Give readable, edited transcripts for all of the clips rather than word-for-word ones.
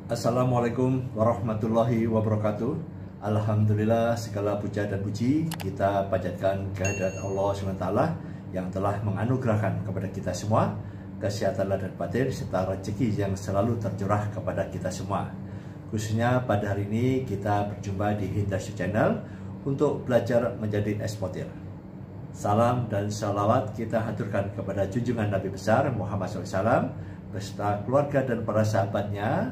Assalamualaikum warahmatullahi wabarakatuh. Alhamdulillah, segala puja dan puji kita panjatkan kehadirat Allah SWT yang telah menganugerahkan kepada kita semua kesehatan lahir dan batin serta rezeki yang selalu tercurah kepada kita semua. Khususnya pada hari ini kita berjumpa di Hindasyu Channel untuk belajar menjadi eksportir. Salam dan salawat kita haturkan kepada junjungan Nabi besar Muhammad SAW beserta keluarga dan para sahabatnya.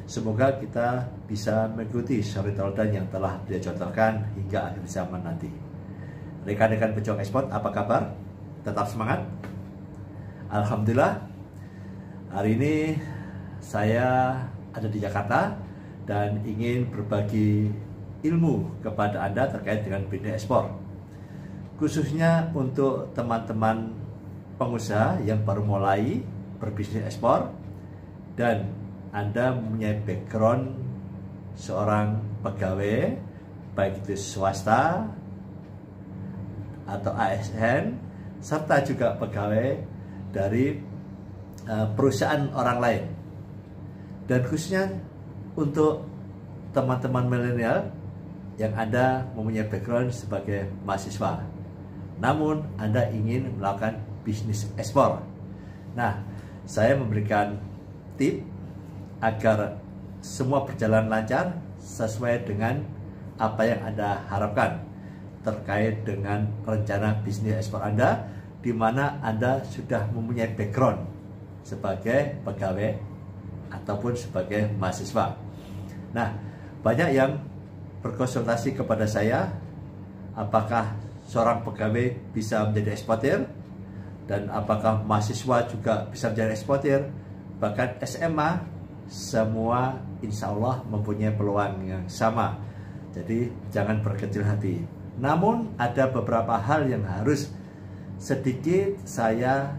Semoga kita bisa mengikuti suri tauladan yang telah dia contohkan hingga akhir zaman nanti. Rekan-rekan pejuang ekspor, apa kabar? Tetap semangat? Alhamdulillah, hari ini saya ada di Jakarta dan ingin berbagi ilmu kepada Anda terkait dengan bisnis ekspor. Khususnya untuk teman-teman pengusaha yang baru mulai berbisnis ekspor dan Anda mempunyai background seorang pegawai, baik itu swasta atau ASN, serta juga pegawai dari perusahaan orang lain. Dan khususnya untuk teman-teman milenial yang Anda mempunyai background sebagai mahasiswa, namun Anda ingin melakukan bisnis ekspor. Nah, saya memberikan tip agar semua berjalan lancar sesuai dengan apa yang Anda harapkan terkait dengan rencana bisnis ekspor Anda, di mana Anda sudah mempunyai background sebagai pegawai ataupun sebagai mahasiswa. Nah, banyak yang berkonsultasi kepada saya, apakah seorang pegawai bisa menjadi eksportir dan apakah mahasiswa juga bisa menjadi eksportir, bahkan SMA. Semua insya Allah mempunyai peluang yang sama. Jadi jangan berkecil hati. Namun ada beberapa hal yang harus sedikit saya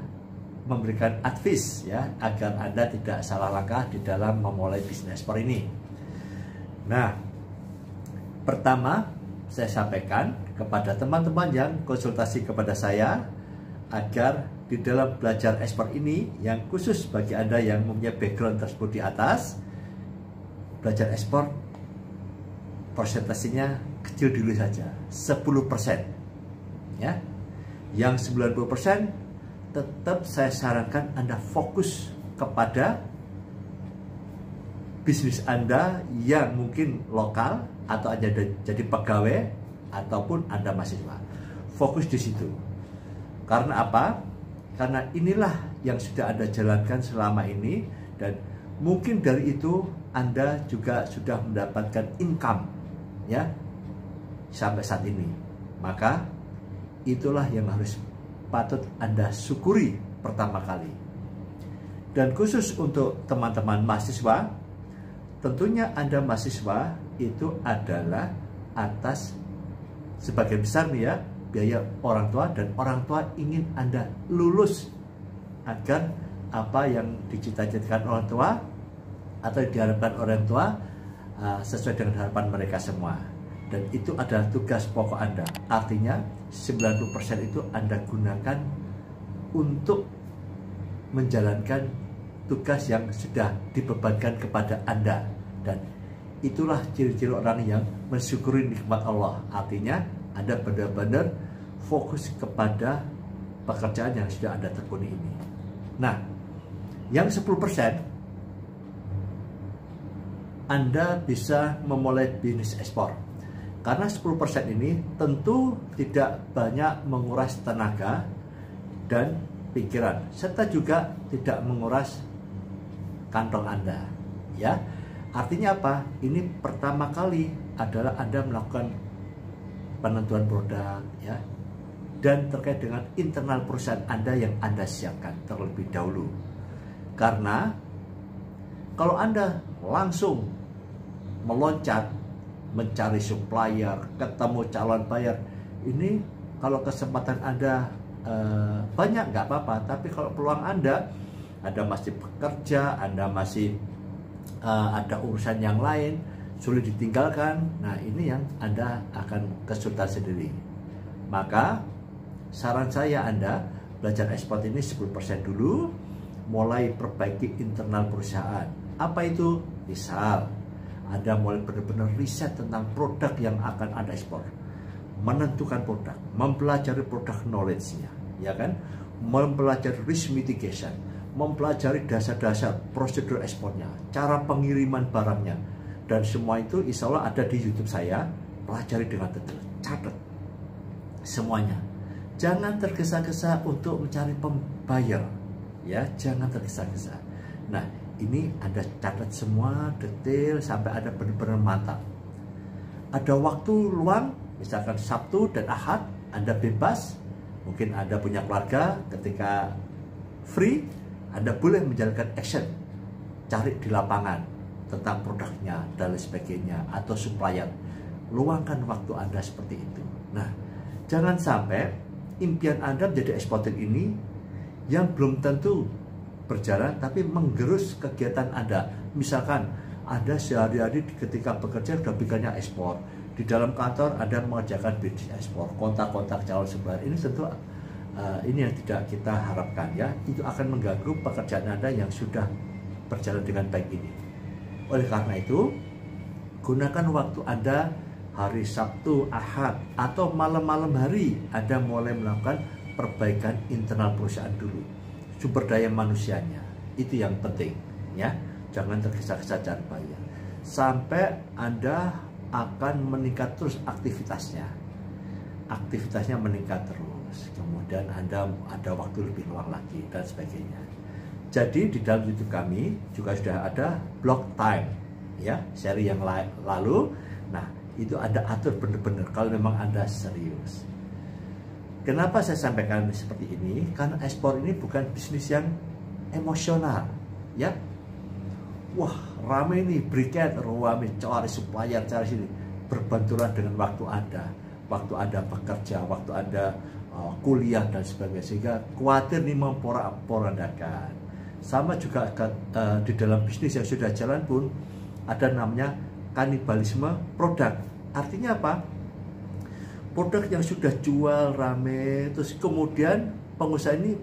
memberikan advice ya, agar Anda tidak salah langkah di dalam memulai bisnis ekspor ini. Nah, pertama saya sampaikan kepada teman-teman yang konsultasi kepada saya, agar di dalam belajar ekspor ini, yang khusus bagi Anda yang mempunyai background tersebut di atas, belajar ekspor persentasenya kecil dulu saja, 10% ya. Yang 90% tetap saya sarankan Anda fokus kepada bisnis Anda yang mungkin lokal atau Anda jadi pegawai ataupun Anda mahasiswa. Fokus di situ. Karena apa? Karena inilah yang sudah Anda jalankan selama ini, dan mungkin dari itu Anda juga sudah mendapatkan income ya sampai saat ini. Maka itulah yang harus patut Anda syukuri pertama kali. Dan khusus untuk teman-teman mahasiswa, tentunya Anda mahasiswa itu adalah atas sebagian besar nih ya, biaya orang tua, dan orang tua ingin Anda lulus agar apa yang dicita-citakan orang tua atau diharapkan orang tua sesuai dengan harapan mereka semua. Dan itu adalah tugas pokok Anda. Artinya 90% itu Anda gunakan untuk menjalankan tugas yang sudah dibebankan kepada Anda. Dan itulah ciri-ciri orang yang mensyukuri nikmat Allah. Artinya Anda benar-benar fokus kepada pekerjaan yang sudah Anda tekuni ini. Nah, yang 10% Anda bisa memulai bisnis ekspor. Karena 10% ini tentu tidak banyak menguras tenaga dan pikiran, serta juga tidak menguras kantong Anda. Ya, artinya apa? Ini pertama kali adalah Anda melakukan penentuan produk ya, dan terkait dengan internal perusahaan Anda yang Anda siapkan terlebih dahulu. Karena kalau Anda langsung meloncat mencari supplier, ketemu calon buyer, ini kalau kesempatan Anda banyak nggak apa-apa, tapi kalau peluang Anda masih bekerja, Anda masih ada urusan yang lain, sulit ditinggalkan. Nah, ini yang Anda akan kesulitan sendiri. Maka saran saya Anda belajar ekspor ini 10% dulu, mulai perbaiki internal perusahaan. Apa itu? Misal Anda mulai benar-benar riset tentang produk yang akan Anda ekspor, menentukan produk, mempelajari produk knowledge-nya, ya kan? Mempelajari risk mitigation, mempelajari dasar-dasar prosedur ekspornya, cara pengiriman barangnya, dan semua itu insya Allah ada di YouTube saya. Pelajari dengan detail, catat semuanya. Jangan tergesa-gesa untuk mencari pembayar, ya, jangan tergesa-gesa. Nah, ini Anda catat semua detail sampai Anda benar-benar mantap. Ada waktu luang, misalkan Sabtu dan Ahad, Anda bebas. Mungkin Anda punya keluarga, ketika free, Anda boleh menjalankan action, cari di lapangan tentang produknya dan lain sebagainya, atau supplier. Luangkan waktu Anda seperti itu. Nah, jangan sampai impian Anda menjadi eksportir ini yang belum tentu berjalan, tapi menggerus kegiatan Anda. Misalkan Anda sehari-hari ketika bekerja sudah pikirnya ekspor, di dalam kantor Anda mengerjakan bisnis ekspor, kontak-kontak calon supplier. Ini tentu ini yang tidak kita harapkan, ya. Itu akan mengganggu pekerjaan Anda yang sudah berjalan dengan baik ini. Oleh karena itu, gunakan waktu Anda hari Sabtu, Ahad, atau malam-malam hari Anda mulai melakukan perbaikan internal perusahaan dulu. Sumber daya manusianya, itu yang penting, ya. Jangan tergesa-gesa cari bayar. Sampai Anda akan meningkat terus aktivitasnya. Aktivitasnya meningkat terus. Kemudian Anda ada waktu lebih luang lagi dan sebagainya. Jadi di dalam YouTube kami juga sudah ada block time, ya, seri yang lalu. Nah, itu Anda atur benar-benar kalau memang Anda serius. Kenapa saya sampaikan seperti ini? Karena ekspor ini bukan bisnis yang emosional, ya. Wah, rame nih, briket, rame, cari supplier, cari sini. Berbenturan dengan waktu Anda bekerja, waktu Anda kuliah dan sebagainya, sehingga khawatir nih memporak-porandakan. Sama juga di dalam bisnis yang sudah jalan pun ada namanya kanibalisme produk. Artinya apa? Produk yang sudah jual rame, terus kemudian pengusaha ini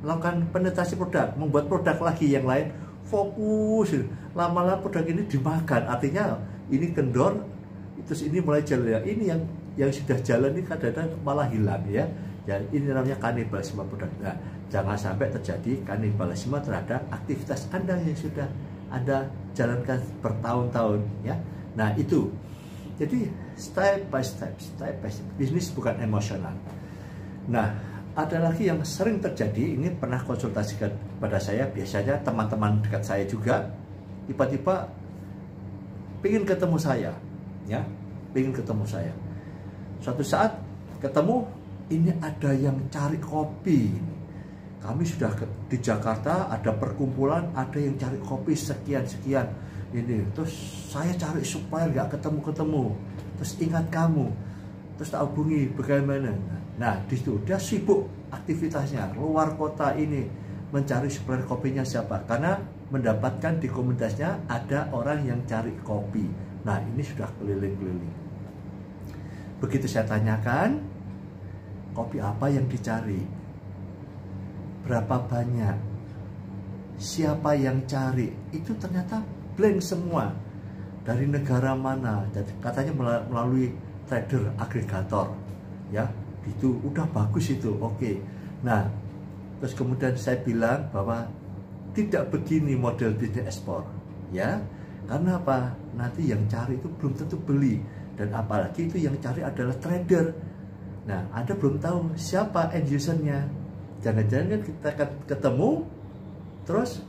melakukan penetrasi produk, membuat produk lagi yang lain, fokus, lama-lama produk ini dimakan. Artinya ini kendor, terus ini mulai jalan. Ini yang sudah jalan ini kadang-kadang malah hilang, ya. Ini namanya kanibalisme produk. Nah, jangan sampai terjadi kanibalisme terhadap aktivitas Anda yang sudah Anda jalankan bertahun-tahun, ya. Nah, itu. Jadi step by step. Bisnis bukan emosional. Nah, ada lagi yang sering terjadi, ini pernah konsultasikan pada saya, biasanya teman-teman dekat saya juga, tiba-tiba pengen ketemu saya, ya, pengen ketemu saya. Suatu saat ketemu, ini ada yang cari kopi. Kami sudah di Jakarta, ada perkumpulan, ada yang cari kopi sekian-sekian. Ini, terus saya cari supplier nggak ketemu-ketemu. Terus ingat kamu, terus tak hubungi bagaimana. Nah, di situ dia sibuk aktivitasnya luar kota ini, mencari supplier kopinya siapa, karena mendapatkan di komunitasnya ada orang yang cari kopi. Nah, ini sudah keliling-keliling. Begitu saya tanyakan, kopi apa yang dicari, berapa banyak, siapa yang cari, itu ternyata blank semua. Dari negara mana, jadi katanya melalui trader agregator, ya. Itu udah bagus itu, oke. Nah, terus kemudian saya bilang bahwa tidak begini model bisnis ekspor, ya. Karena apa? Nanti yang cari itu belum tentu beli, dan apalagi itu yang cari adalah trader. Nah, Anda belum tahu siapa end usernya. Jangan-jangan kita ketemu, terus,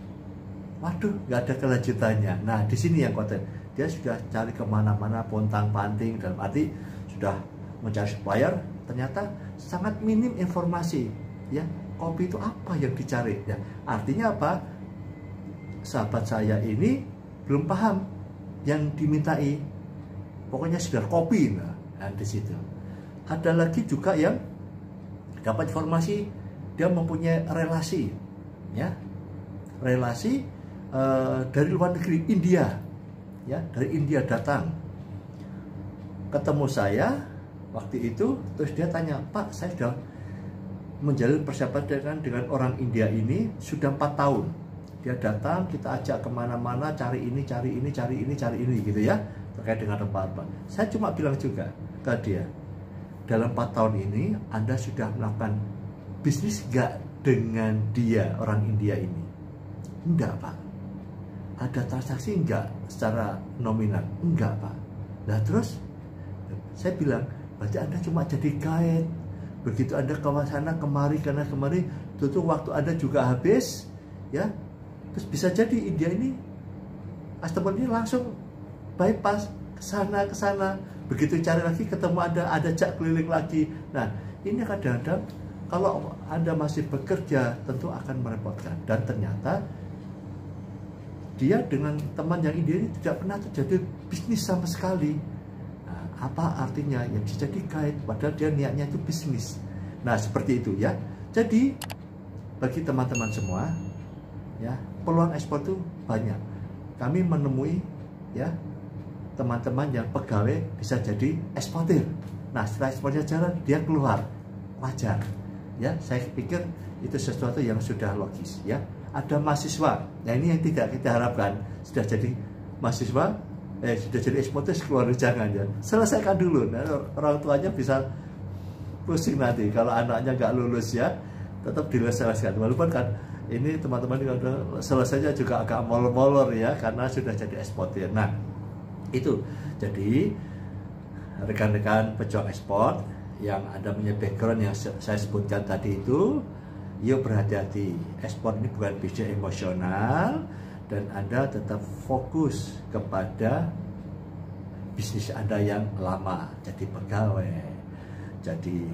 waduh, nggak ada kelanjutannya. Nah, di sini yang konten. Dia sudah cari kemana-mana, pontang-panting, dalam arti sudah mencari supplier, ternyata sangat minim informasi, ya. Kopi itu apa yang dicari, ya. Artinya apa? Sahabat saya ini belum paham yang dimintai. Pokoknya sudah kopi, nah di situ. Ada lagi juga yang dapat informasi, dia mempunyai relasi, ya, relasi dari luar negeri, India, ya, dari India datang ketemu saya waktu itu, terus dia tanya, Pak, saya sudah menjalin persahabatan dengan orang India ini sudah 4 tahun. Dia datang, kita ajak kemana-mana, cari ini, cari ini, cari ini, cari ini gitu ya, terkait dengan rempah-rempah. Saya cuma bilang juga ke dia, dalam 4 tahun ini Anda sudah melakukan bisnis gak dengan dia, orang India ini? Enggak, Pak. Ada transaksi enggak secara nominal? Enggak, Pak. Nah terus saya bilang, berarti Anda cuma jadi guide. Begitu Anda ke sana kemari, karena kemari, tentu waktu Anda juga habis, ya. Terus bisa jadi India ini, customer ini langsung bypass ke sana. Begitu cari lagi, ketemu ada jak keliling lagi. Nah, ini kadang-kadang kalau Anda masih bekerja, tentu akan merepotkan. Dan ternyata dia dengan teman yang India ini tidak pernah terjadi bisnis sama sekali. Apa artinya? Ya bisa jadi guide, padahal dia niatnya itu bisnis. Nah seperti itu ya. Jadi bagi teman-teman semua, ya, peluang ekspor itu banyak. Kami menemui ya teman-teman yang pegawai bisa jadi eksportir. Nah setelah ekspornya jalan, dia keluar, wajar. Ya, saya pikir itu sesuatu yang sudah logis. Ya, ada mahasiswa. Nah ini yang tidak kita harapkan, sudah jadi mahasiswa. Sudah jadi eksportir, keluar, jangan ya. Selesaikan dulu. Nah, orang tuanya bisa pusing nanti kalau anaknya nggak lulus ya. Tetap diselesaikan. Walaupun kan ini teman-teman udah selesainya juga agak molor-molor ya, karena sudah jadi eksportir. Nah itu. Jadi rekan-rekan pejuang ekspor yang ada punya background yang saya sebutkan tadi itu, yuk berhati-hati. Ekspor ini bukan bisnis emosional. Dan Anda tetap fokus kepada bisnis Anda yang lama, jadi pegawai, jadi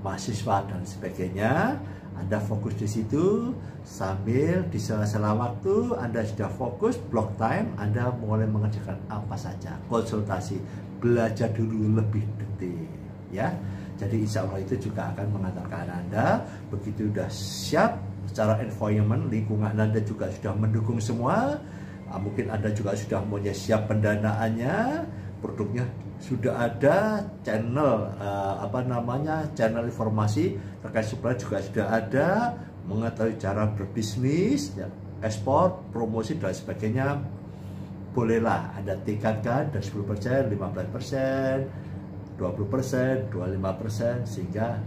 mahasiswa dan sebagainya. Anda fokus di situ, sambil di sela-sela waktu Anda sudah fokus, block time, Anda mulai mengerjakan apa saja, konsultasi, belajar dulu lebih detail, ya. Jadi insya Allah itu juga akan mengantarkan Anda begitu sudah siap. Secara environment, lingkungan Anda juga sudah mendukung semua. Mungkin Anda juga sudah punya siap pendanaannya, produknya sudah ada, channel channel informasi terkait supply juga sudah ada, mengetahui cara berbisnis, ya, ekspor, promosi dan sebagainya. Bolehlah Anda tingkatkan dari 10%, 15%, 20%, 25%, sehingga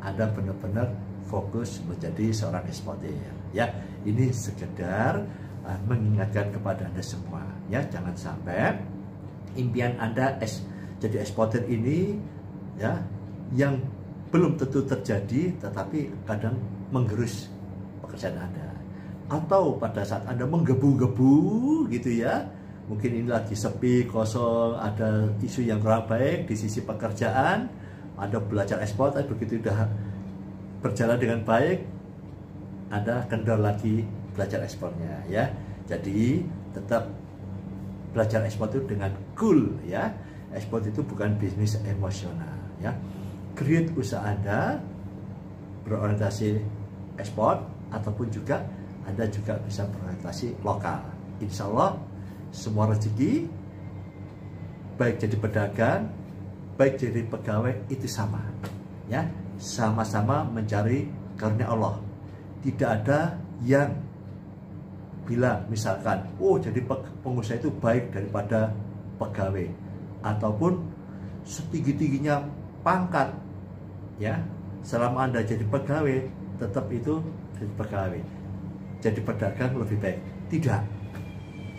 Anda benar-benar fokus menjadi seorang eksportir. Ya, ini sekedar mengingatkan kepada Anda semua. Ya, jangan sampai impian Anda jadi eksportir ini ya yang belum tentu terjadi, tetapi kadang menggerus pekerjaan Anda. Atau pada saat Anda menggebu-gebu gitu ya, mungkin ini lagi sepi, kosong, ada isu yang kurang baik di sisi pekerjaan, Anda belajar ekspor, tapi begitu udah berjalan dengan baik, Anda kendor lagi belajar ekspornya ya. Jadi tetap belajar ekspor itu dengan cool ya. Ekspor itu bukan bisnis emosional ya. Create usaha Anda berorientasi ekspor, ataupun juga Anda juga bisa berorientasi lokal. Insya Allah semua rezeki, baik jadi pedagang, baik jadi pegawai, itu sama ya. Sama-sama mencari karunia Allah. Tidak ada yang bilang misalkan, oh jadi pengusaha itu baik daripada pegawai, ataupun setinggi-tingginya pangkat ya, selama Anda jadi pegawai tetap itu jadi pegawai, jadi pedagang lebih baik. Tidak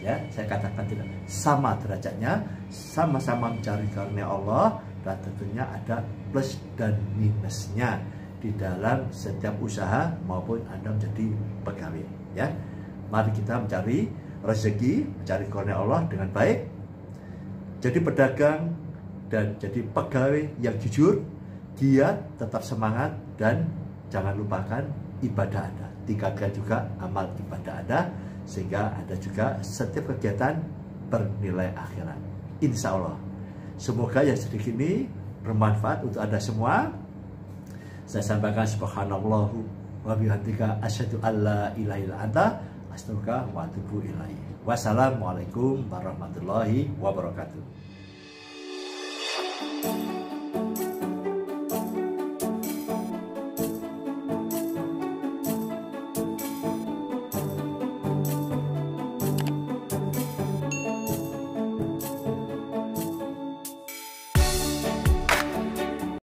ya, saya katakan tidak. Sama derajatnya, sama-sama mencari karunia Allah, dan tentunya ada plus dan minusnya di dalam setiap usaha maupun Anda menjadi pegawai ya. Mari kita mencari rezeki, mencari karunia Allah dengan baik, jadi pedagang dan jadi pegawai yang jujur, giat, tetap semangat, dan jangan lupakan ibadah Anda. Tingkatkan juga amal ibadah Anda, sehingga Anda juga setiap kegiatan bernilai akhirat. Insya Allah. Semoga yang sedikit ini bermanfaat untuk Anda semua. Saya sampaikan subhanallah wa bihamdika asyhadu alla ilaha illa anta astaghfiruka wa atubu ilaik. Wassalamualaikum warahmatullahi wabarakatuh.